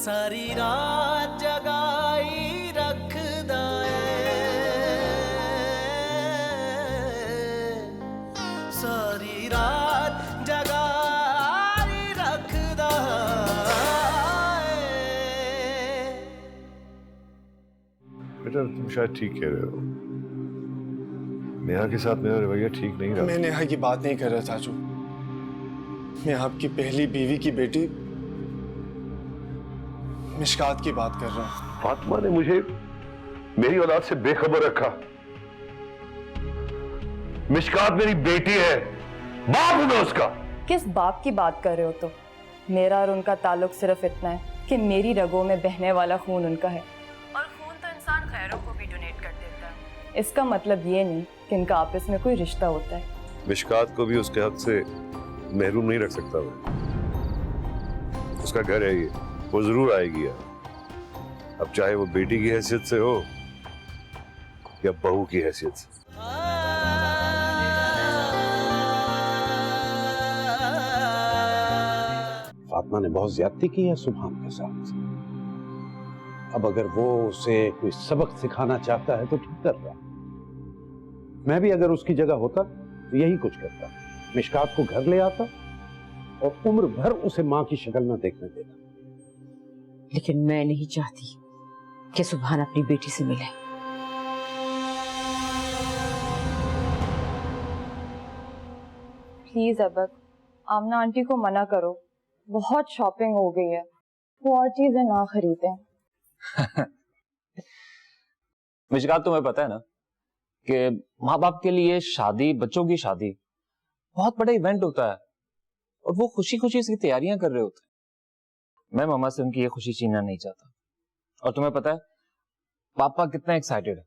सारी रात जगाई रखदा सारी रात जगाई रखदा बेटा तुम शायद ठीक कह रहे हो। नेहा के साथ मेरा रवैया ठीक नहीं रहा। मैं नेहा की बात नहीं कर रहा चाचू, मैं आपकी पहली बीवी की बेटी मिशकात की बात कर रहा हूं। फातिमा ने मुझे मेरी औलाद से बेखबर रखा। मिशकात मेरी बेटी है, बाप हूं मैं उसका। किस बाप की बात कर रहे हो? तो मेरा और उनका ताल्लुक सिर्फ इतना है कि मेरी रगों में बहने वाला खून उनका है, और खून तो इंसान खैरों को भी डोनेट कर देता है। इसका मतलब ये नहीं कि इनका आपस में कोई रिश्ता होता है। मिशकात को भी उसके हक से महरूम नहीं रख सकता मैं। उसका घर है ये, वो जरूर आएगी यार। अब चाहे वो बेटी की हैसियत से हो या बहू की हैसियत से। फातिमा ने बहुत ज्यादती की है सुभान के साथ। अब अगर वो उसे कोई सबक सिखाना चाहता है तो ठीक कर रहा। मैं भी अगर उसकी जगह होता तो यही कुछ करता। मिशकात को घर ले आता और उम्र भर उसे मां की शक्ल न देखने देता। लेकिन मैं नहीं चाहती कि सुभान अपनी बेटी से मिले। प्लीज अबक, आमना आंटी को मना करो। बहुत शॉपिंग हो गई है, वो और चीजें ना खरीदें। मिशकात, तुम्हें पता है ना कि माँ बाप के लिए शादी, बच्चों की शादी बहुत बड़ा इवेंट होता है, और वो खुशी खुशी इसकी तैयारियां कर रहे होते हैं। मैं मामा से उनकी ये खुशी छीनना नहीं चाहता। और तुम्हें पता है पापा कितना एक्साइटेड है।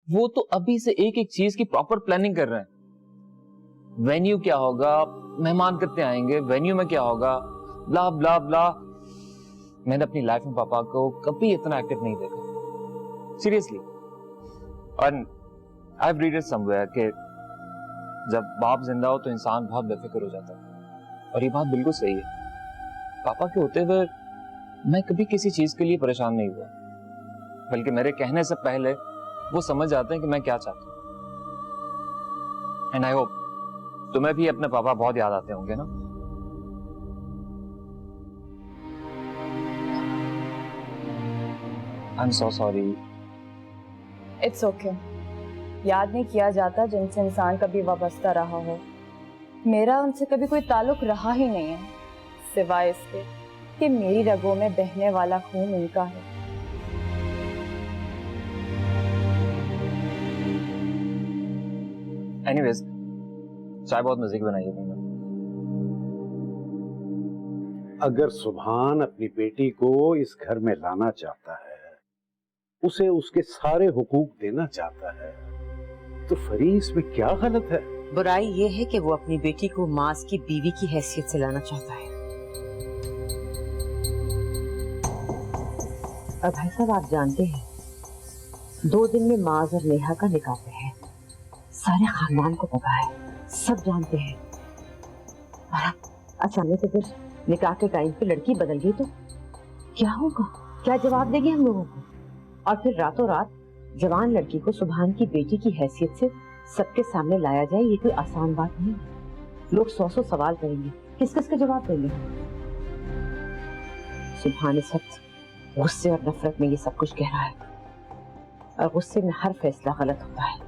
वो तो अभी से एक एक चीज की प्रॉपर प्लानिंग कर रहे हैं। वेन्यू क्या होगा, मेहमान कितने आएंगे, वेन्यू में क्या होगा, ब्ला ब्ला ब्ला। मैंने अपनी लाइफ में पापा को कभी इतना एक्टिव नहीं देखा, सीरियसली। और I have read it somewhere कि जब बाप जिंदा हो तो इंसान बहुत बेफिक्र हो जाता है, और ये बात बिल्कुल सही है। पापा के होते हुए मैं कभी किसी चीज के लिए परेशान नहीं हुआ, बल्कि मेरे कहने से पहले वो समझ जाते हैं कि मैं क्या चाहता हूं। एंड आई होप तुम्हें भी अपने पापा बहुत याद आते होंगे ना। I am so sorry. It's okay. याद नहीं किया जाता जिनसे इंसान कभी वाबस्ता रहा हो। मेरा उनसे कभी कोई ताल्लुक रहा ही नहीं है, सिवाय इसके कि मेरी रगों में बहने वाला खून उनका है। एनीवेज, चाय बहुत मजे की बनाई है तुमने। अगर सुभान अपनी बेटी को इस घर में लाना चाहता है, उसे उसके सारे हुकूक देना चाहता है, तो फरीस में क्या गलत है? बुराई ये है कि वो अपनी बेटी को मास की बीवी की हैसियत से लाना चाहता है। और भाई साहब, आप जानते हैं 2 दिन में माज और नेहा का निकाह पे है। सारे खानदान को पता है, सब जानते हैं। और अचानक से फिर निकाह के टाइम पे लड़की बदल गई तो क्या होगा? क्या जवाब देंगे हम लोगों को? और फिर रातों रात जवान लड़की को सुभान की बेटी की हैसियत से सबके सामने लाया जाए, ये कोई आसान बात नहीं। लोग 100 सवाल करेंगे, किस किस के जवाब देंगे? सुभान इस वक्त गुस्से और नफरत में ये सब कुछ कह रहा है, और गुस्से में हर फैसला गलत होता है।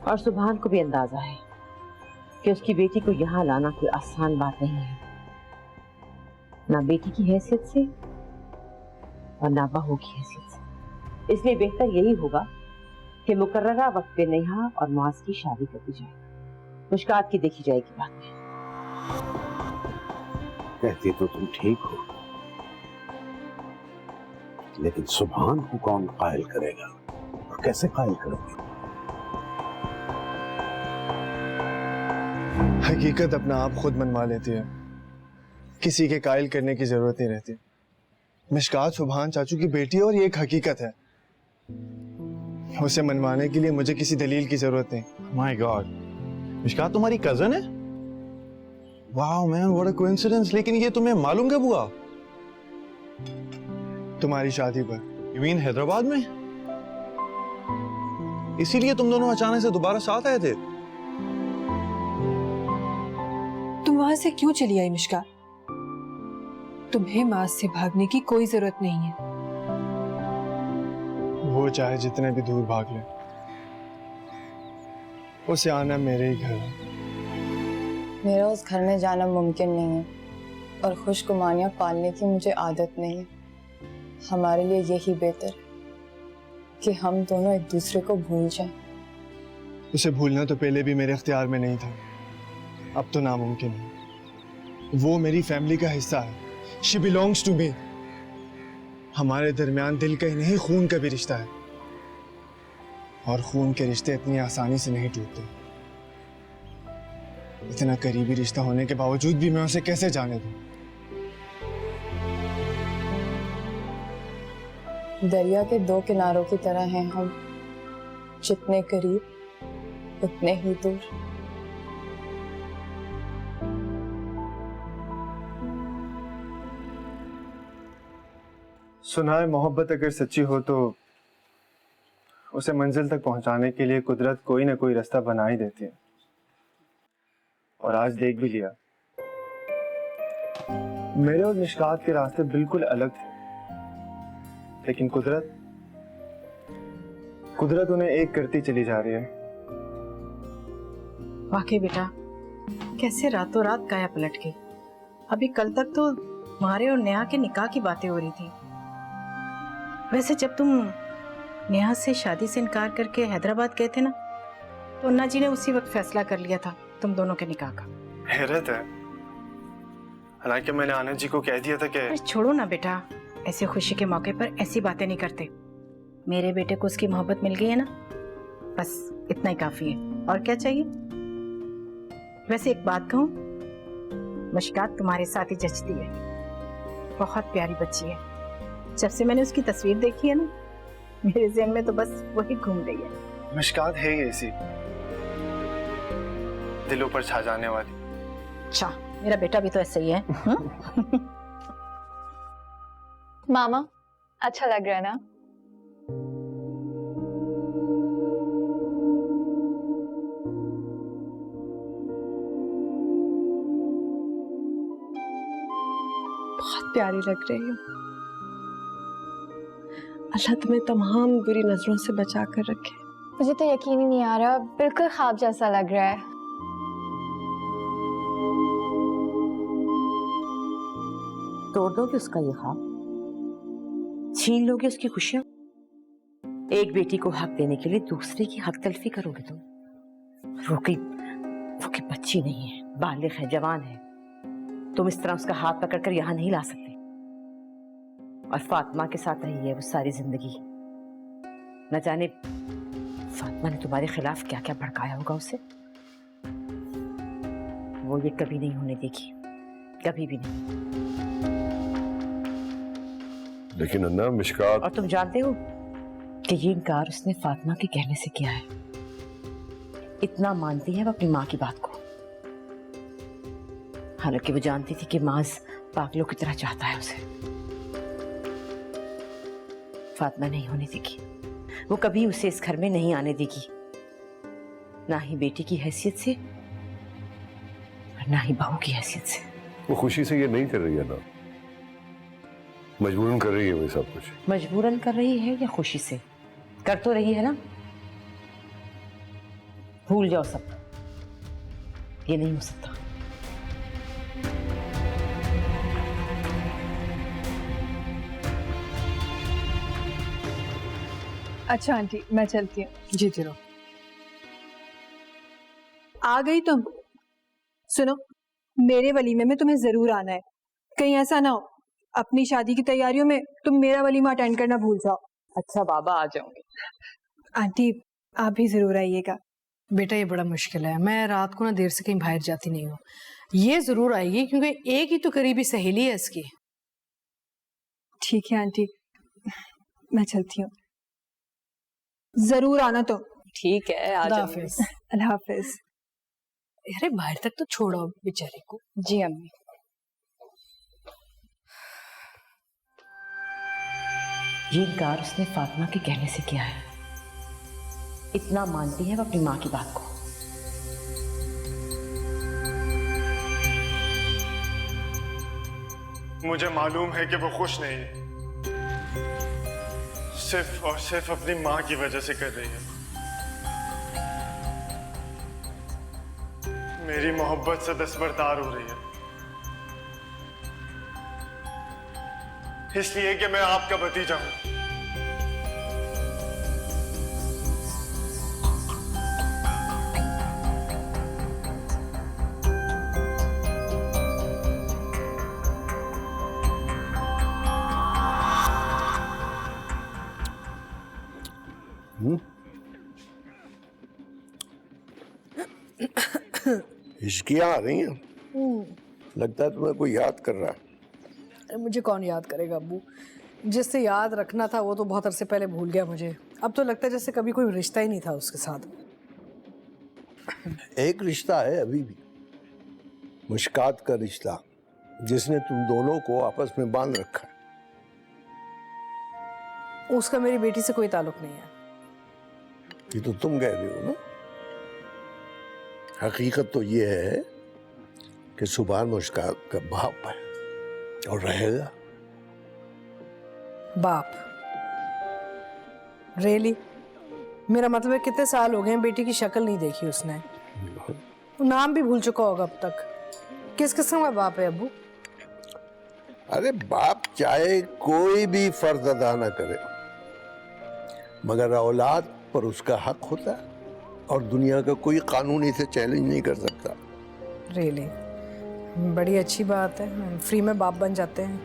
और सुभान को भी अंदाजा है कि उसकी बेटी को यहाँ लाना कोई आसान बात नहीं है, ना बेटी की हैसियत से और ना बहू की हैसियत से। इसलिए बेहतर यही होगा कि मुकर्ररा वक्त पे नेहा और मास की शादी कर दी जाए। मुश्कात की देखी जाएगी बात। कहती तो तुम ठीक हो, लेकिन सुभान को कौन कायल करेगा और कैसे कायल करोगे? हकीकत अपना आप खुद मनवा लेती है, किसी के कायल करने की जरूरत नहीं रहती। मिशकात सुभान चाचू की बेटी है और ये एक हकीकत है। उसे मनवाने के लिए मुझे किसी दलील की जरूरत नहीं। माय गॉड, मिशकात तुम्हारी कजन है? Wow man, what a coincidence. लेकिन ये तुम्हें मालूम कब हुआ? तुम्हारी शादी पर। You mean हैदराबाद में? इसीलिए तुम दोनों अचानक से दोबारा साथ आए थे? तुम वहां से क्यों चली आई मिश्का? तुम्हें माँ से भागने की कोई जरूरत नहीं है। वो चाहे जितने भी दूर भाग ले, उसे आना मेरे ही घर है। मेरा उस घर में जाना मुमकिन नहीं है और खुशगुमानियां पालने की मुझे आदत नहीं है। हमारे लिए यही बेहतर है कि हम दोनों एक दूसरे को भूल जाएं। उसे भूलना तो पहले भी मेरे इख्तियार में नहीं था, अब तो नामुमकिन है। वो मेरी फैमिली का हिस्सा है। She belongs to me. हमारे दरमियान दिल का ही नहीं, खून का भी रिश्ता है, और खून के रिश्ते इतनी आसानी से नहीं टूटते। इतना करीबी रिश्ता होने के बावजूद भी मैं उसे कैसे जाने दूं? दरिया के दो किनारों की तरह हैं हम, जितने करीब उतने ही दूर। सुना है मोहब्बत अगर सच्ची हो तो उसे मंजिल तक पहुंचाने के लिए कुदरत कोई ना कोई रास्ता बना ही देती है, और आज देख भी लिया। मेरे और मिशकात के रास्ते बिल्कुल अलग थे, लेकिन कुदरत उन्हें एक करती चली जा रही है। वाकई बेटा, कैसे रातों रात काया पलट गई। अभी कल तक तो तुम्हारे और नेहा के निकाह की बातें हो रही थी। वैसे जब तुम नेहा से शादी से इनकार करके हैदराबाद गए थे ना, तो अन्ना जी ने उसी वक्त फैसला कर लिया था तुम दोनों के निकाह का। हैरत है, हालांकि मैंने आनंद जी को कह दिया था कि अरे छोड़ो ना बेटा, ऐसे खुशी के मौके पर ऐसी बातें नहीं करते। मेरे बेटे को उसकी मोहब्बत मिल गई है ना, बस इतना ही काफी है। और क्या चाहिए? वैसे एक बात कहूँ, मुश्कात तुम्हारे साथ ही जचती है। बहुत प्यारी बच्ची है। जब से मैंने उसकी तस्वीर देखी है ना, मेरे ज़हन में तो बस वही घूम रही है। मुश्कात है ही ऐसी, दिलों पर छा जाने वाली। अच्छा, मेरा बेटा भी तो ऐसा ही है। मामा, अच्छा लग रहा है ना? बहुत प्यारी लग रही हो। अल्लाह तुम्हें तमाम बुरी नजरों से बचा कर रखे। मुझे तो यकीन ही नहीं आ रहा, बिल्कुल ख्वाब जैसा लग रहा है। तोड़ दोगे उसका ये ख्वाब? छीन लोगे उसकी खुशियां? एक बेटी को हक देने के लिए दूसरे की हक तलफी करोगे तुम? वो कोई बच्ची नहीं है, बालिग है, जवान है। तुम इस तरह उसका हाथ पकड़कर यहाँ नहीं ला सकते। और फातिमा के साथ रही है वो सारी जिंदगी। न जाने फातिमा ने तुम्हारे खिलाफ क्या क्या भड़काया होगा उसे। वो ये कभी नहीं होने देगी, कभी भी नहीं। लेकिन अन्ना, मिशकात। और तुम जानते हो कि ये इनकार उसने फातिमा के कहने से किया है। इतना मानती है वो अपनी माँ की बात को, हालांकि वो जानती थी कि माज पागलों की तरह चाहता है उसे। फातिमा नहीं होने देगी, वो कभी उसे इस घर में नहीं आने देगी, ना ही बेटी की हैसियत से और ना ही बहू की हैसियत से। वो खुशी से ये नहीं कर रही है ना, मजबूरन कर रही है वो सब कुछ। मजबूरन कर रही है या खुशी से? कर तो रही है ना। भूल जाओ सब, ये नहीं हो सकता। अच्छा आंटी, मैं चलती हूँ। जी जरूर। आ गई तुम? सुनो, मेरे वलीमे में तुम्हें जरूर आना है। कहीं ऐसा ना हो अपनी शादी की तैयारियों में तुम मेरा वलीमा अटेंड करना भूल जाओ। अच्छा बाबा, आ जाऊंगी। आंटी आप भी जरूर आइएगा। बेटा ये बड़ा मुश्किल है, मैं रात को ना देर से कहीं बाहर जाती नहीं हूँ। ये जरूर आएगी क्योंकि एक ही तो करीबी सहेली है इसकी। ठीक है आंटी, मैं चलती हूँ। जरूर आना तुम। ठीक है, आ जाऊंगी। अल्लाह हाफिज। अरे बाहर तक तो छोड़ो बेचारे को। जी अम्मी। ये इनकार उसने फातिमा के कहने से किया है। इतना मानती है वो अपनी माँ की बात को। मुझे मालूम है कि वो खुश नहीं है, सिर्फ और सिर्फ अपनी माँ की वजह से कर रही है। मेरी मोहब्बत से दस्तबरदार हो रही है, इसलिए कि मैं आपका भतीजा हूं। हिचकियां आ रही हैं। लगता है तुम्हें कोई याद कर रहा है। अरे मुझे कौन याद करेगा अब्बू, जिससे याद रखना था वो तो बहुत अरसे पहले भूल गया मुझे। अब तो लगता है जैसे कभी कोई रिश्ता ही नहीं था उसके साथ। एक रिश्ता है अभी भी, मुश्कात का रिश्ता, जिसने तुम दोनों को आपस में बांध रखा है। उसका मेरी बेटी से कोई ताल्लुक नहीं है। ये तो तुम कह रहे हो ना। हकीकत तो ये है कि सुभान मुश्कात का बाप है और रहेगा। बाप? रियली? मेरा मतलब है कितने साल हो गए हैं बेटी की शक्ल नहीं देखी उसने, नाम भी भूल चुका होगा अब तक। किस किस्म का बाप है अब्बू? अरे बाप चाहे कोई भी फर्ज अदा ना करे, मगर औलाद पर उसका हक होता है और दुनिया का कोई कानून इसे चैलेंज नहीं कर सकता। रियली? बड़ी अच्छी बात है, फ्री में बाप बन जाते हैं।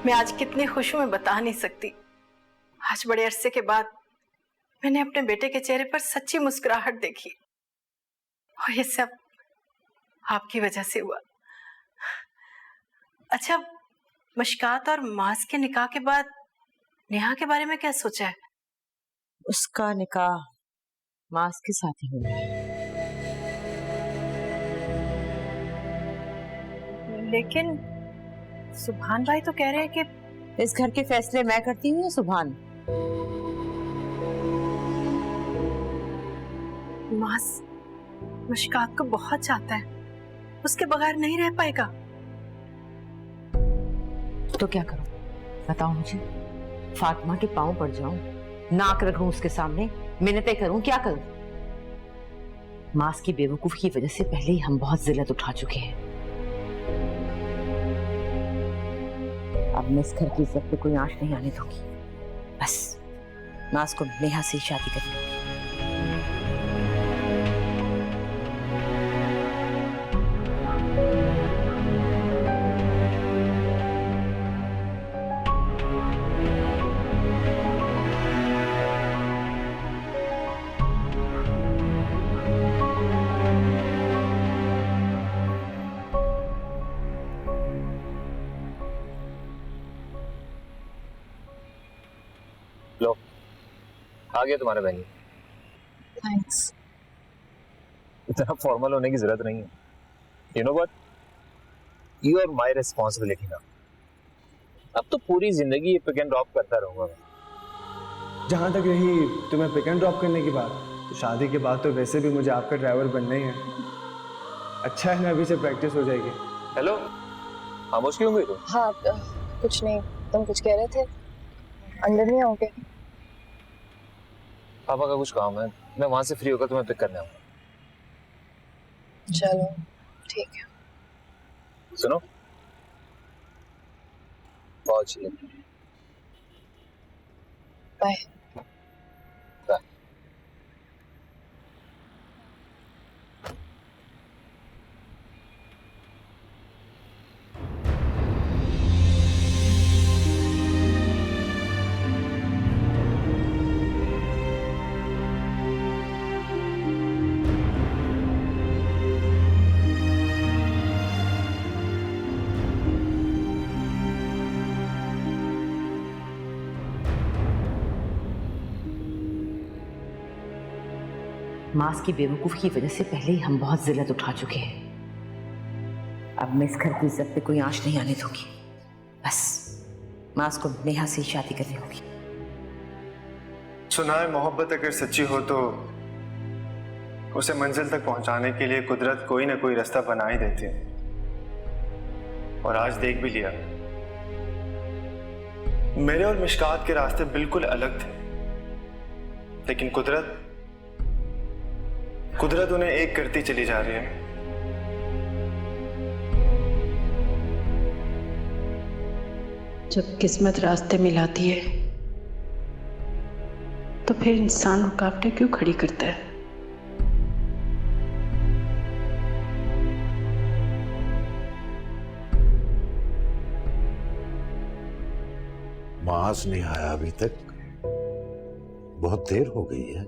मैं आज कितनी खुश हूं मैं बता नहीं सकती। आज बड़े अरसे के बाद मैंने अपने बेटे के चेहरे पर सच्ची मुस्कुराहट देखी, और ये सब आपकी वजह से हुआ। अच्छा, मुश्कात और मास के निकाह के बाद नेहा के बारे में क्या सोचा है? उसका निकाह मास के साथ ही होना है। लेकिन सुभान भाई तो कह रहे हैं कि इस घर के फैसले मैं करती हूँ या सुभान? मास मुश्कात को बहुत चाहता है, उसके बगैर नहीं रह पाएगा। तो क्या करूं बताओ मुझे? फातिमा के पांव पड़ जाऊं, नाक रगड़ूं उसके सामने, मिन्नतें करूं, क्या करूं? मास की बेवकूफ की वजह से पहले ही हम बहुत जिल्लत उठा चुके हैं। अब मैं इस घर की इज्जत पे कोई आंच नहीं आने दूंगी। बस मास को नेहा से शादी करनी होगी। लो, आ गया तुम्हारा वेन्यू। थैंक्स। इतना फॉर्मल होने की जरूरत नहीं है। You know what, you are my responsibility now. अब तो पूरी जिंदगी ये पिक एंड ड्रॉप करता रहूंगा मैं। जहाँ तक रही तुम्हें पिक एंड ड्रॉप करने की बात, तो शादी के बाद तो वैसे भी मुझे आपका ड्राइवर बनना ही है। अच्छा है ना, अभी से प्रैक्टिस हो जाएगी। हेलो, खामोश क्यों गई तुम? हाँ कुछ नहीं, तुम कुछ कह रहे थे, अंदर नहीं आओगे? पापा का कुछ काम है, मैं वहां से फ्री होकर तुम्हें पिक करने आऊंगा। चलो ठीक है। सुनो, बहुत अच्छी लगी। बाय। बाय। मास की बेवकूफ की वजह से पहले ही हम बहुत जिल्लत उठा चुके हैं। अब मैं इस घर की इज्जत पे कोई आंच नहीं आने दूंगी। बस मास को नेहा से शादी करनी होगी। सुना है मोहब्बत अगर सच्ची हो तो उसे मंजिल तक पहुंचाने के लिए कुदरत कोई ना कोई रास्ता बना ही देती है, और आज देख भी लिया। मेरे और मिशकात के रास्ते बिल्कुल अलग थे, लेकिन कुदरत उन्हें एक करती चली जा रही है। जब किस्मत रास्ते मिलाती है तो फिर इंसान रुकावटें क्यों खड़ी करता है? मास नहीं आया अभी तक, बहुत देर हो गई है।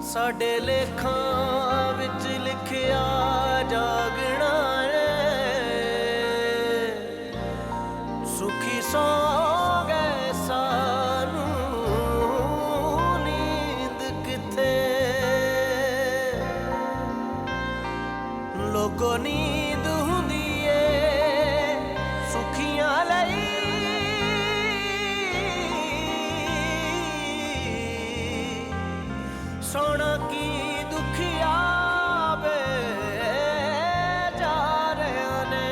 साडे लेखां विच लिखिया जागना है, सुखी सौ गए सानू नींद किथे, लोगों नींद हुंदी है सुखियां लई, सोना की दुखिया बे जा रहे ने।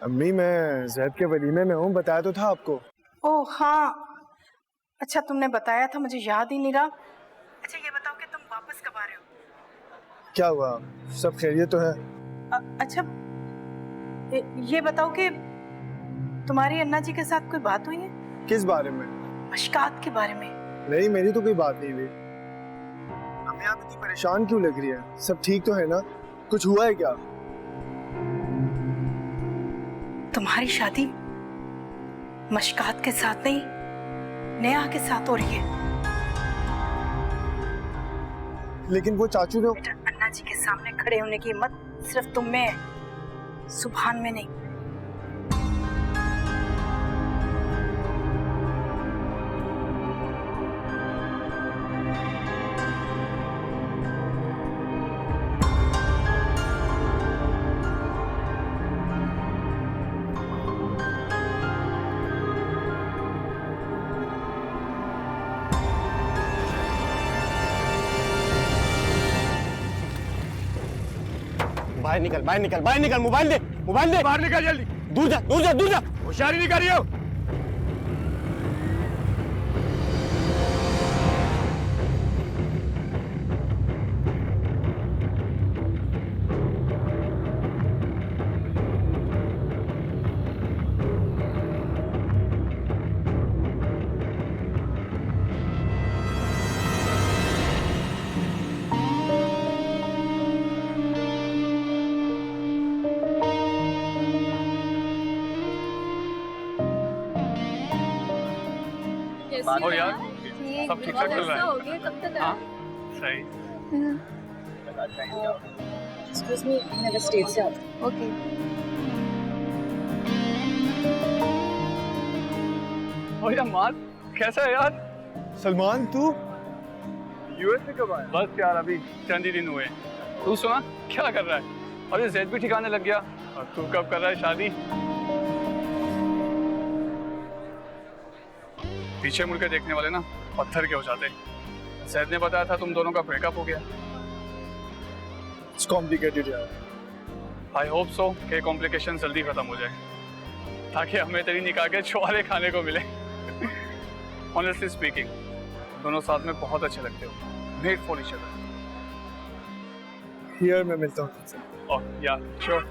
अम्मी मैं जैद के वलीमे में हूँ, बताया तो था आपको। ओह हाँ, अच्छा तुमने बताया था, मुझे याद ही नहीं रहा। अच्छा ये बताओ कि तुम वापस कब आ रहे हो? क्या हुआ, सब खैरियत तो है? अच्छा ये बताओ कि तुम्हारी अन्ना जी के साथ कोई बात हुई है? किस बारे में? मशकात के बारे में। नहीं, मेरी तो कोई बात नहीं हुई। अम्मी आप इतनी परेशान क्यों लग रही है? सब ठीक तो है ना? कुछ हुआ है क्या? तुम्हारी शादी मशकात के साथ नहीं, नेहा के साथ हो रही है। लेकिन वो चाचू ने बेटा, अन्ना जी के सामने खड़े होने की हिम्मत सिर्फ तुम में है, सुभान में नहीं। बाहर निकल, मोबाइल दे, बाहर निकल जल्दी, दूर जा, होशियारी नहीं कर रही हो। और यार सब ठीक ठाक चल रहा है? कब तक हाँ सही। एक्सक्यूज मी, मैं स्टेज से आती हूँ। ओके। और यार माल कैसा है यार? सलमान तू यूएस से कब आया? बस यार अभी चंद ही दिन हुए। तू सुना क्या कर रहा है? और ये जैद भी ठिकाने लग गया, और तू कब कर रहा है शादी? पीछे मुड़ के देखने वाले ना पत्थर के हो जाते। जैद ने बताया था तुम दोनों का ब्रेकअप हो गया। It's complicated यार। आई होप सो कि कॉम्प्लिकेशन जल्दी खत्म हो जाए ताकि हमें तेरी निकाह के छुआरे खाने को मिले। ऑनेस्टली स्पीकिंग, दोनों साथ में बहुत अच्छे लगते हो। Made for each other. Here मैं मिलता हूँ तुमसे। ओह या श्योर।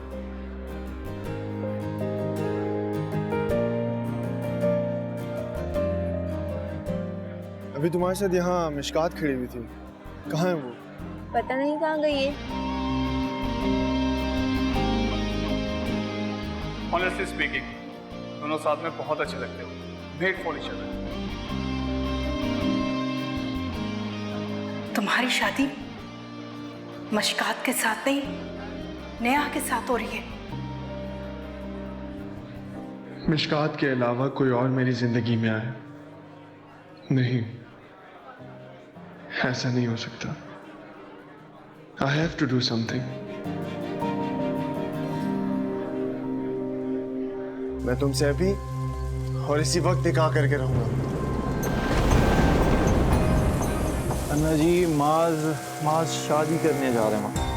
अभी तुम्हारे साथ यहाँ मिशकात खड़ी हुई थी, कहाँ है वो? पता नहीं कहाँ गई है। ऑनेस्टली स्पीकिंग, दोनों साथ में बहुत अच्छे लगते हो। Made for each other. तुम्हारी शादी मशकात के साथ नहीं, नेहा के साथ हो रही है। मिशकात के अलावा कोई और मेरी जिंदगी में आए? नहीं, ऐसा नहीं हो सकता। I have to do something. मैं तुमसे अभी और इसी वक्त निकाह करके रहूंगा। अन्ना जी, माज शादी करने जा रहे हैं।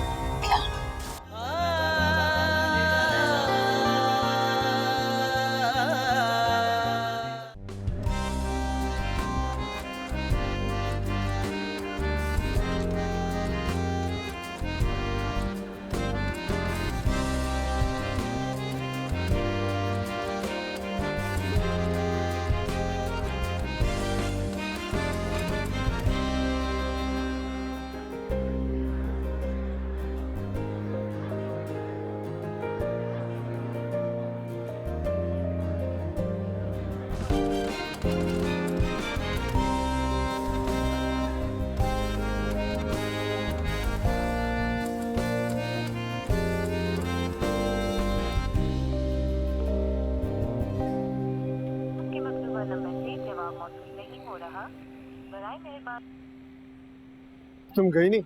तुम गई नहीं?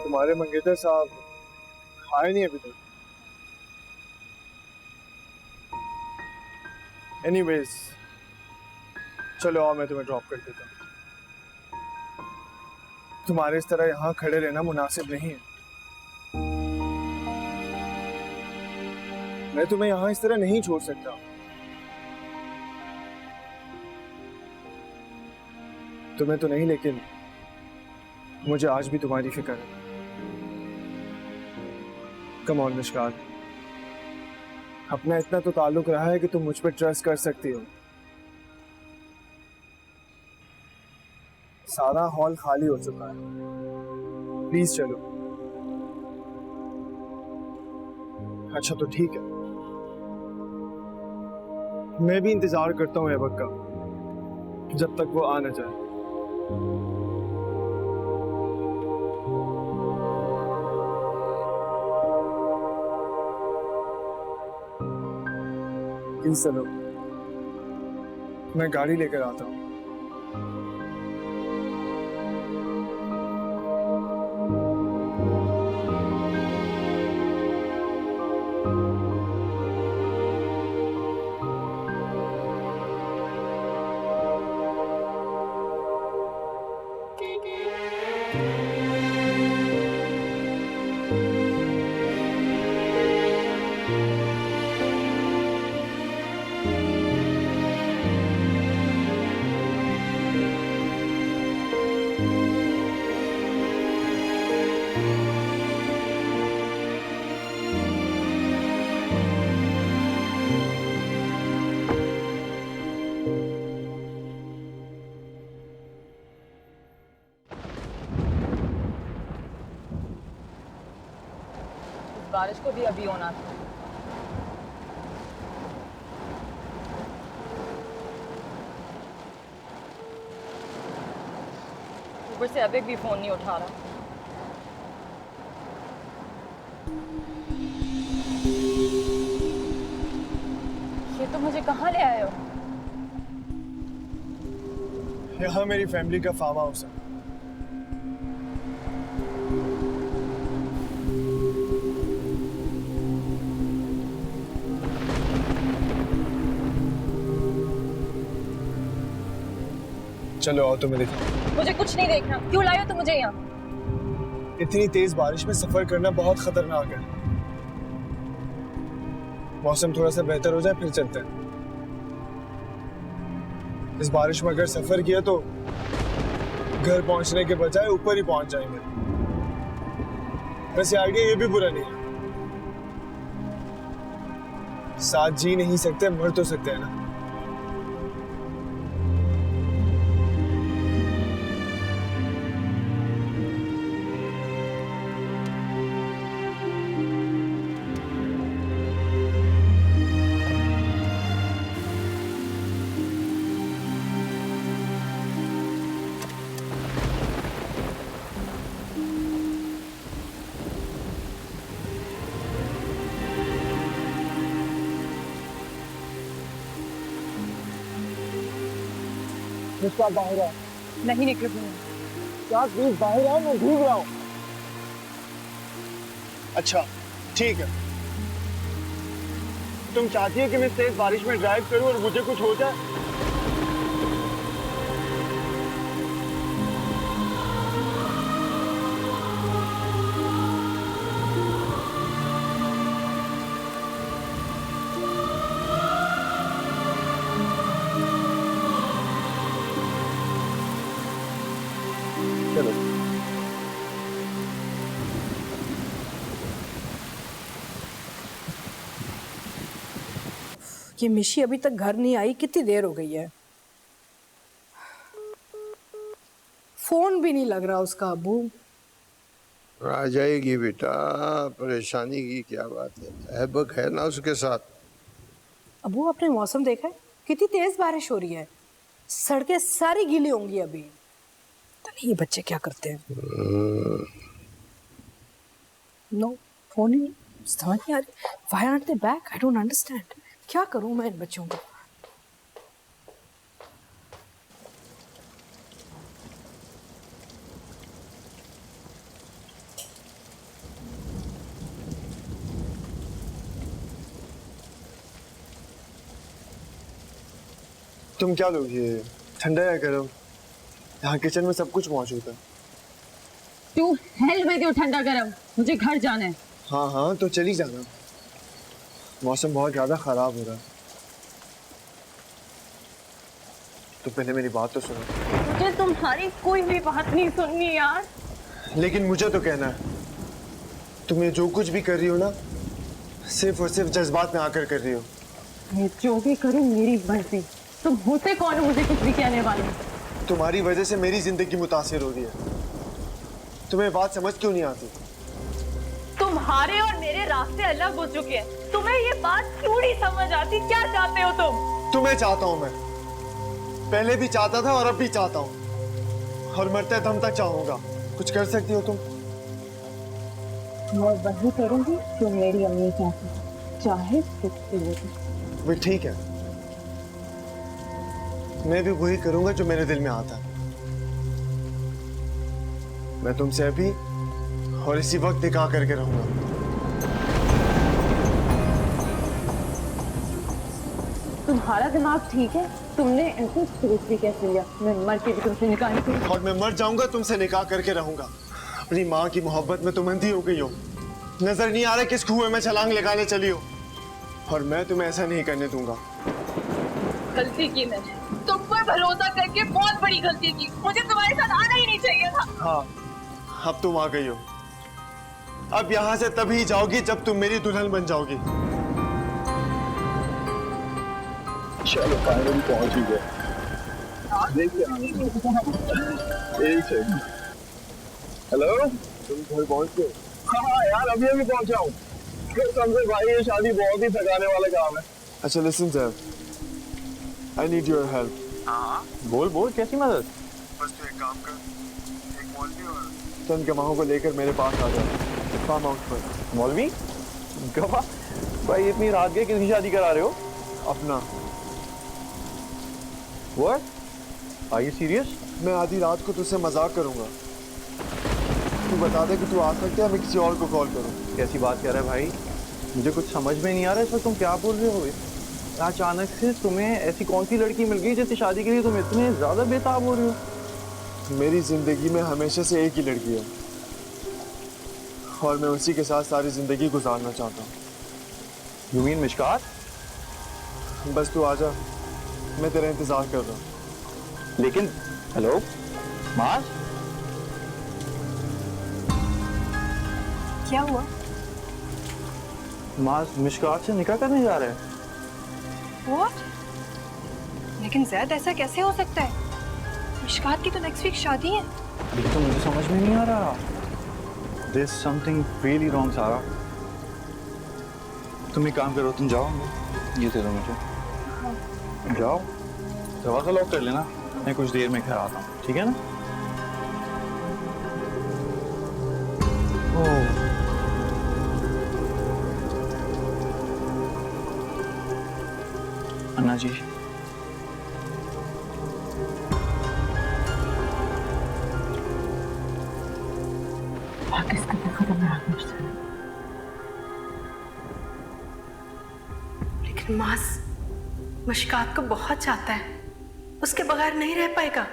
तुम्हारे मंगेतर साहब आए नहीं अभी तक। एनीवेज, चलो आओ मैं तुम्हें ड्रॉप कर देता हूँ। तुम्हारे इस तरह यहाँ खड़े रहना मुनासिब नहीं है। मैं तुम्हें यहाँ इस तरह नहीं छोड़ सकता। तुम्हें तो नहीं, लेकिन मुझे आज भी तुम्हारी फिक्र है। कम ऑन मिशकात, अपना इतना तो ताल्लुक रहा है कि तुम मुझ पर ट्रस्ट कर सकती हो। सारा हॉल खाली हो चुका है, प्लीज चलो। अच्छा तो ठीक है, मैं भी इंतजार करता हूँ ऐबक का, जब तक वो आ न जाए। प्लीज चलो, मैं गाड़ी लेकर आता हूँ। बारिश को भी अभी होना था। ऊपर से अभी भी फोन नहीं उठा रहा। ये तो मुझे कहाँ ले आए हो? यहाँ मेरी फैमिली का फार्म हाउस है। चलो आओ तुम्हें दिखाओ। मुझे कुछ नहीं देखना। क्यों लाए हो तुम मुझे यहाँ? इतनी तेज बारिश में सफर करना बहुत खतरनाक है। मौसम थोड़ा सा बेहतर हो जाए फिर चलते हैं। इस बारिश में अगर सफर किया तो घर पहुंचने के बजाय ऊपर ही पहुंच जाएंगे। वैसे आइडिया ये भी बुरा नहीं है। साथ जी नहीं सकते, मर तो सकते हैं ना। बाहर आओ। नहीं निकल क्या प्लीज बाहर आओ, मैं भूग रहा हूँ। अच्छा ठीक है, तुम चाहती है कि मैं तेज बारिश में ड्राइव करूं और मुझे कुछ हो जाए? चलो ये मिशी अभी तक घर नहीं आई, कितनी देर हो गई है। फोन भी नहीं लग रहा उसका। अबू आ जाएगी बेटा, परेशानी की क्या बात है, ऐबक है ना उसके साथ। अबू आपने मौसम देखा है, कितनी तेज बारिश हो रही है, सड़कें सारी गीली होंगी अभी। तो नहीं ये बच्चे क्या करते हैं। नो फोन ही समझ नहीं आ रही। Why aren't they back? I don't understand. क्या करूं मैं इन बच्चों को। तुम क्या लोगी, ये ठंडा या गर्म? यहाँ किचन में सब कुछ मौजूद है। तू हेल में क्यों ठंडा गरम, मुझे घर जाना है। हाँ हाँ तो चली जाना, मौसम बहुत ज्यादा खराब हो रहा है। तो पहले मेरी बात तो सुनो। मुझे तुम्हारी कोई भी बात नहीं सुननी यार। लेकिन मुझे तो कहना है, तुम ये जो कुछ भी कर रही हो ना, सिर्फ और सिर्फ जज्बात में आकर कर रही हो। मैं जो भी करूं मेरी मर्जी। तुम होते कौन हो मुझे कुछ भी कहने वाले? तुम्हारी वजह से मेरी जिंदगी मुतासिर हो रही है। तुम्हें बात समझ क्यों नहीं आती? तुम्हारे और मेरे रास्ते अलग हो चुके हैं। तुम्हें ये बात क्यों नहीं समझ आती? क्या चाहते हो तुम? तुम्हें चाहता हूं मैं, पहले भी चाहता था और अब भी चाहता हूं, और मरते दम तक चाहूंगा। कुछ कर सकती हो तुम? मैं वही करूंगी जो मेरी अम्मी चाहती, चाहे कुछ भी हो। वो ठीक है, मैं भी वही करूंगा जो मेरे दिल में आता है। मैं तुमसे अभी और इसी वक्त निकाह करके रहूंगा। तुम्हारा दिमाग ठीक है? तुमने ऐसे सोच भी कैसे लिया मैं मर के भी तुमसे निकाह नहीं करूंगी? और मैं मर जाऊंगा तुमसे निकाह करके रहूंगा। अपनी माँ की मोहब्बत में तुम अंधी हो गई हो। नजर नहीं आ रहा किस कुएं में छलांग लगाने चली हो। और मैं तुम्हें ऐसा नहीं करने दूंगा। गलती की मैंने, तुम पर भरोसा करके बहुत बड़ी गलती की। मुझे तुम्हारे साथ आना ही नहीं चाहिए था। हाँ, अब तुम आ गई हो। अब यहाँ से तभी जाओगी जब तुम मेरी दुल्हन बन जाओगी। चलो फाइनली पहुंच ही गए। हेलो, तुम घर पहुंच गए? हाँ यार अभी अभी पहुंचा हूँ। समझे भाई ये शादी बहुत ही थकाने वाला काम है। अच्छा listen sir, I need your help. हाँ बोल बोल, कैसी मदद? बस तू एक काम कर, एक मौलवी और चंद गवाहों को लेकर मेरे पास आ जा, फार्म हाउस पर। मौलवी गवाह? भाई इतनी रात के किसकी शादी करा रहे हो? अपना। What? Are you serious? मैं आधी रात को तुझसे मजाक करूंगा। तू बता दे कि तू आ सकते है, मैं किसी और को कॉल करूं। कैसी बात कर रहा है भाई? मुझे कुछ समझ में नहीं आ रहा है, इसमें तुम क्या बोल रहे हो? अचानक से तुम्हें ऐसी कौन सी लड़की मिल गई जिससे शादी के लिए तुम इतने ज्यादा बेताब हो रही हो? मेरी जिंदगी में हमेशा से एक ही लड़की है और मैं उसी के साथ सारी जिंदगी गुजारना चाहता हूँ। You mean Mishkat? बस तू आजा, मैं तेरा इंतजार कर रहा हूँ। लेकिन हेलो माज, क्या हुआ? माज मिशकात से निकाह करने जा रहे हैं। What? लेकिन जैद ऐसा कैसे हो सकता है? मिशकात की तो नेक्स्ट वीक शादी है। ये तो मुझे समझ में नहीं आ रहा। There's something really wrong, सारा। तुम एक काम करो, तुम जाओ, ये दे दो मुझे। जाओ, दरवाजा लॉक कर लेना, मैं कुछ देर में घर आता हूँ, ठीक है ना? ओह, अन्ना जी, लेकिन मास मुश्कात को बहुत चाहता है, उसके बगैर नहीं रह पाएगा।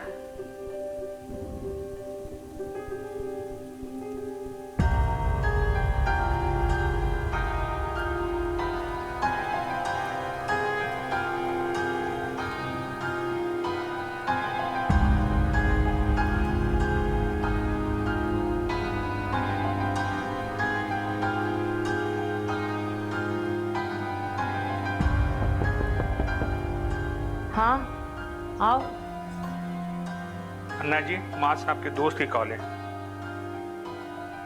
हाँ आओ। अन्ना जी, मास आपके दोस्त की कॉल है।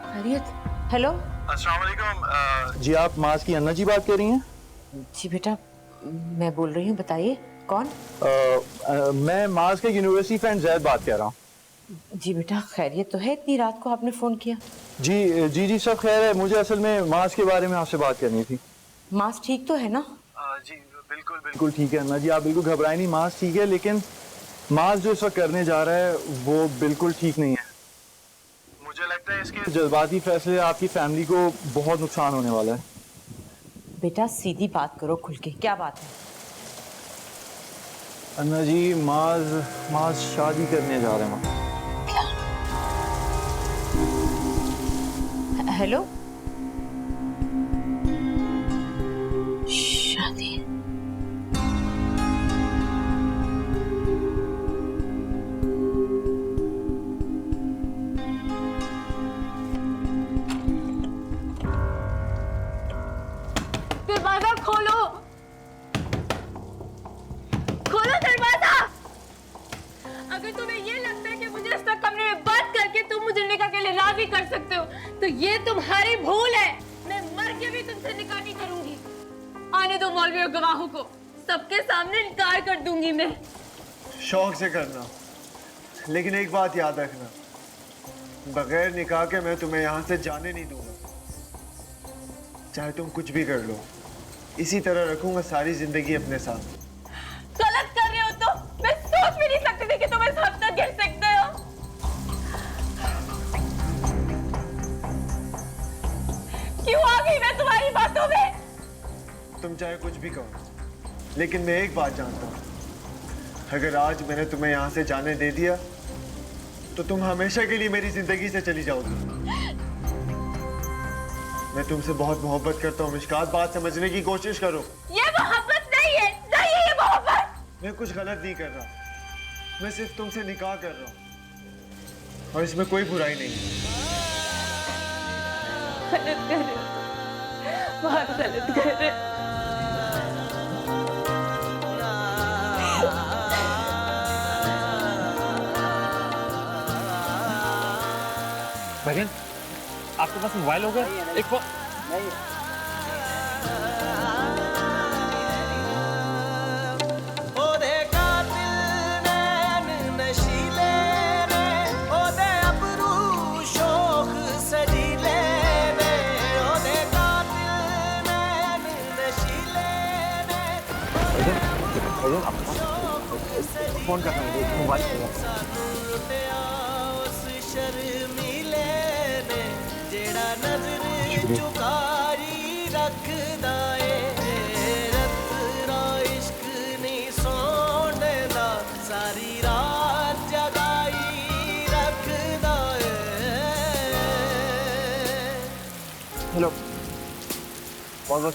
खैरियत? हेलो। अस्सलाम वालेकुम। जी आप माज की अन्ना जी बात कर रही हैं? जी बेटा मैं बोल रही हूँ, बताइए कौन? मैं माज के यूनिवर्सिटी फ्रेंड जैद बात कर रहा हूँ। जी बेटा खैरियत तो है? इतनी रात को आपने फोन किया? जी जी जी सब खैर है। मुझे असल में माज के बारे में आपसे बात करनी थी। मास ठीक तो है ना? जी बिल्कुल बिल्कुल ठीक है अन्ना जी, आप बिल्कुल घबराए नहीं, माज ठीक है। लेकिन माज जो इस वक्त करने जा रहा है वो बिल्कुल ठीक नहीं है। मुझे लगता है इसके जज्बाती फैसले आपकी फैमिली को बहुत नुकसान होने वाला है। बेटा सीधी बात करो खुल के, क्या बात है? अन्ना जी माज शादी करने जा रहे हैं। हेलो। शादी? दरवाजा खोलो, खोलो दरवाजा। अगर तुम्हें ये लगता है कि मुझे इस तक कमरे में बंद करके तुम मुझे निकाह के लिए राजी कर सकते हो तो ये तुम्हारी भूल है। मैं मर के भी तुमसे निकाह नहीं करूंगी। आने दो मौलवी और गवाहों को, सबके सामने इनकार कर दूंगी मैं। शौक से करना, लेकिन एक बात याद रखना, बगैर निकाह के मैं तुम्हें यहाँ से जाने नहीं दूंगा। चाहे तुम कुछ भी कर लो, इसी तरह रखूंगा सारी जिंदगी अपने साथ। गलत कर रहे हो तो मैं सोच भी नहीं सकती थी कि तुम इस हद तक गिर सकते हो। क्यों आ गई मैं तुम्हारी बातों में? तुम चाहे कुछ भी कहो, लेकिन मैं एक बात जानता हूँ, अगर आज मैंने तुम्हें यहाँ से जाने दे दिया तो तुम हमेशा के लिए मेरी जिंदगी से चली जाओगी। मैं तुमसे बहुत मोहब्बत करता हूँ मिशकात, बात समझने की कोशिश करो। ये मोहब्बत नहीं है, नहीं है ये मोहब्बत। मैं कुछ गलत नहीं कर रहा, मैं सिर्फ तुमसे निकाह कर रहा हूँ और इसमें कोई बुराई नहीं है। गलत कर रहे हो, बहुत गलत कर रहे हो। बहन, आपके पास मोबाइल होगा? एक फोन करना है, मोबाइल चुकारी रखदा ए रत राई लो बहुत बहुत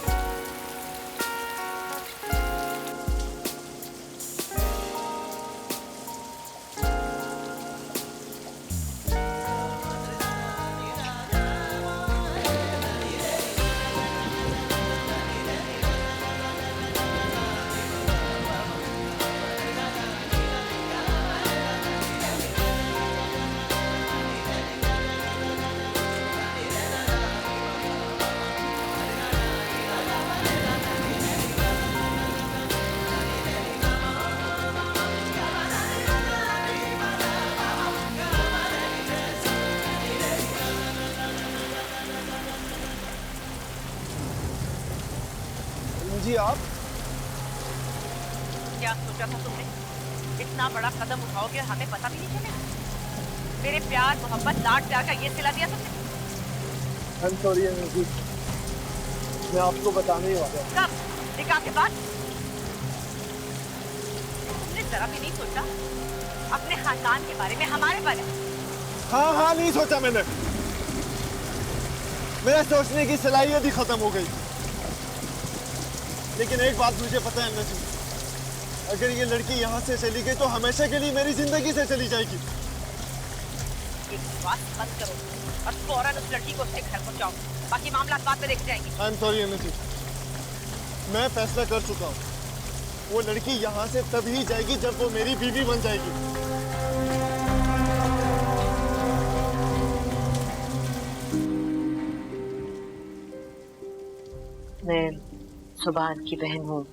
जी आप क्या सोचा था तुमने? इतना बड़ा कदम उठाओगे और हमें पता भी नहीं चलेगा? मेरे प्यार मोहब्बत लाड प्यार का ये सिला दिया तुमने? I'm sorry जी, मैं आपको बताने ही वाला हूँ। कब? निकाह के बाद? तुमने जरा भी नहीं सोचा अपने खानदान के बारे में, हमारे बारे में? हाँ नहीं सोचा मैंने। मेरा सोचने की सलाहियत ही खत्म हो गई। लेकिन एक बात मुझे पता है नजीब, अगर ये लड़की यहाँ से चली गई तो हमेशा के लिए मेरी जिंदगी से चली जाएगी। ये बात बंद करो और फौरन उस लड़की को उसके घर पहुँचाओ, बाकी मामला बाद में देख जाएंगे। आई एम सॉरी नजीब, मैं फैसला कर चुका हूँ। वो लड़की यहाँ से तभी जाएगी जब वो मेरी बीवी बन जाएगी। मैं सुभान की बहन हूँ,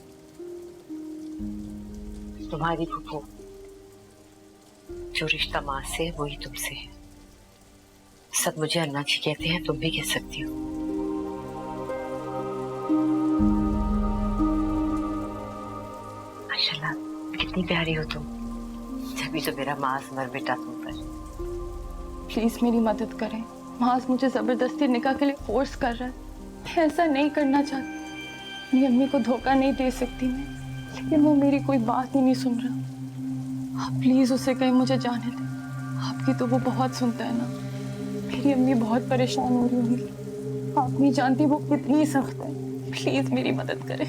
तुम्हारी फूफो। जो रिश्ता माँ से है वही तुमसे है। सब मुझे अन्ना जी कहते हैं, तुम भी कह सकती हो। माशाल्लाह कितनी प्यारी हो तुम। जब तो मेरा मास मर बेटा तुम पर। प्लीज मेरी मदद करें। मास मुझे जबरदस्ती निकाह के लिए फोर्स कर रहा है। मैं ऐसा नहीं करना चाहती। अपनी अम्मी को धोखा नहीं दे सकती मैं, लेकिन वो मेरी कोई बात ही नहीं सुन रहा। आप प्लीज उसे कहीं मुझे जाने दें। आपकी तो वो बहुत सुनता है ना। मेरी अम्मी बहुत परेशान हो रही होंगी। आप नहीं जानती वो कितनी सख्त है। प्लीज मेरी मदद करें।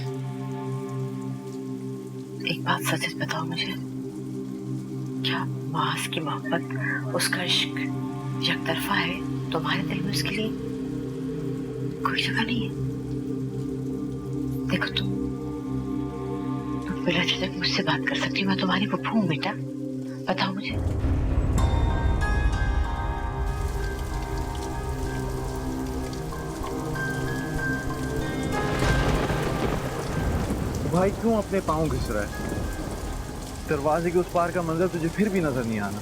एक बात सच बताओ मुझे, क्या मास की मोहब्बत, उसका इश्क यकतरफा है? तुम्हारे दिल में उसके लिए कोई जगह नहीं है? देखो तुम बिना झिझक मुझसे बात कर सकती हो। मैं तुम्हारी फूफू हूँ बेटा, बताओ मुझे। भाई क्यों अपने पाँव घिस रहा है? दरवाजे के उस पार का मंजर तुझे फिर भी नजर नहीं आना?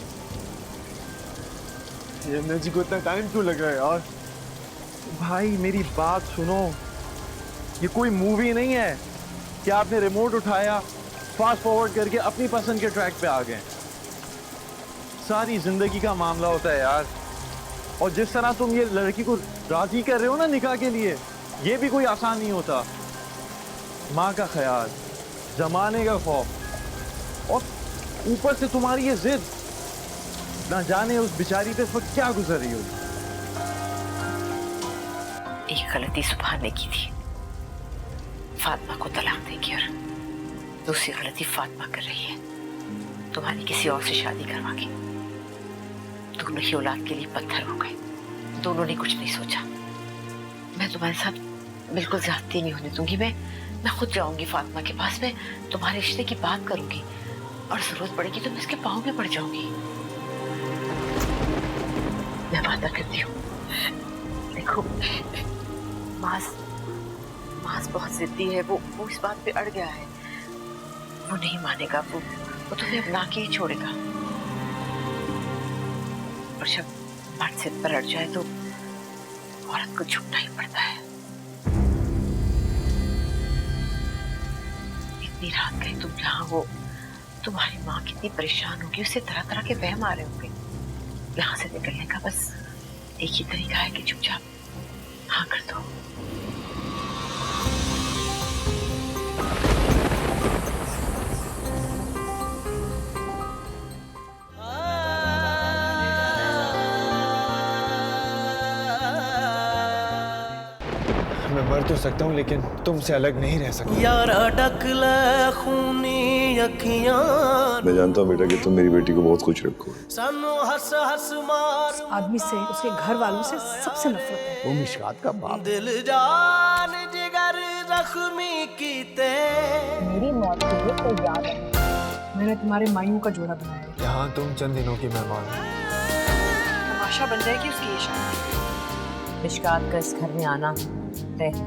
ये नजी को इतना टाइम क्यों लग रहा है यार? भाई मेरी बात सुनो, ये कोई मूवी नहीं है कि आपने रिमोट उठाया, फास्ट फॉरवर्ड करके अपनी पसंद के ट्रैक पे आ गए। सारी जिंदगी का मामला होता है यार। और जिस तरह तुम ये लड़की को राजी कर रहे हो ना निकाह के लिए, ये भी कोई आसान नहीं होता। माँ का ख्याल, जमाने का खौफ, और ऊपर से तुम्हारी ये जिद। ना जाने उस बेचारी पे इस वक्त क्या गुजर रही होगी। एक गलती सुभान ने की थी, फातिमा को तलाक देगी, और दूसरी गलती फातिमा कर रही है, तुम्हारी किसी और से शादी करवा के। दोनों ही औलाद के लिए पत्थर हो गए। दोनों ने कुछ नहीं सोचा। मैं तुम्हारे साथ बिल्कुल ज्यादती नहीं होने दूंगी। मैं खुद जाऊंगी फातिमा के पास में, तुम्हारे रिश्ते की बात करूंगी, और जरूरत पड़ेगी तो मैं इसके पाँव में पड़ जाऊंगी। मैं वादा करती हूँ। देखो मास बहुत जिद्दी है। वो इस बात पे अड़ गया है। वो नहीं मानेगा। वो तुम्हें अपना के ही छोड़ेगा। और जब बात से पर अड़ जाए तो औरत को झुकना ही पड़ता है। इतनी रात गई तुम जहाँ, वो तुम्हारी माँ कितनी परेशान होगी। उसे तरह तरह के वहम आ रहे होंगे। यहाँ से निकलने का बस एक ही तरीका है कि चुपचाप हाँ कर दो। कर तो सकता हूँ लेकिन तुमसे अलग नहीं रह सकता। यारा डकले खूनी अखियां मैं जानता हूँ बेटा कि तुम मेरी बेटी को बहुत खुश रखो। सानू हंस हंस मार आदमी से, उसके घर वालों से सबसे नफरत है। वो मिशकात का बाप दिल जान जिगर जख्मी कीते। मेरी मौत के लिए तैयार है। मैंने तुम्हारे मायूं का जोड़ा बनाया है। यहाँ तुम चंद दिनों की मेहमान हो। तमाशा बन जाएगी उसकी ये शादी। मिशकात का इस घर में आना तय है।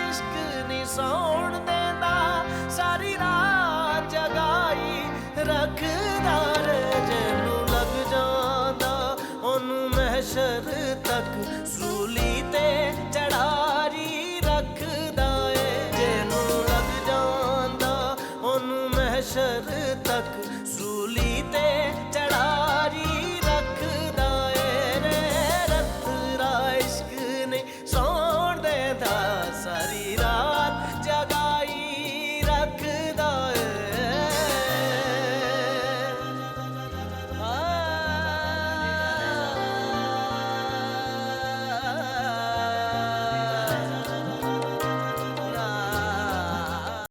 इश्क नी सौण देंदा सारी रात जगाई रखदा रे जेनू लग जांदा ओनू महशर तक सूली ते चढ़ारी रखदा ए जेनू लग जांदा ओनू महशर तक सूली ते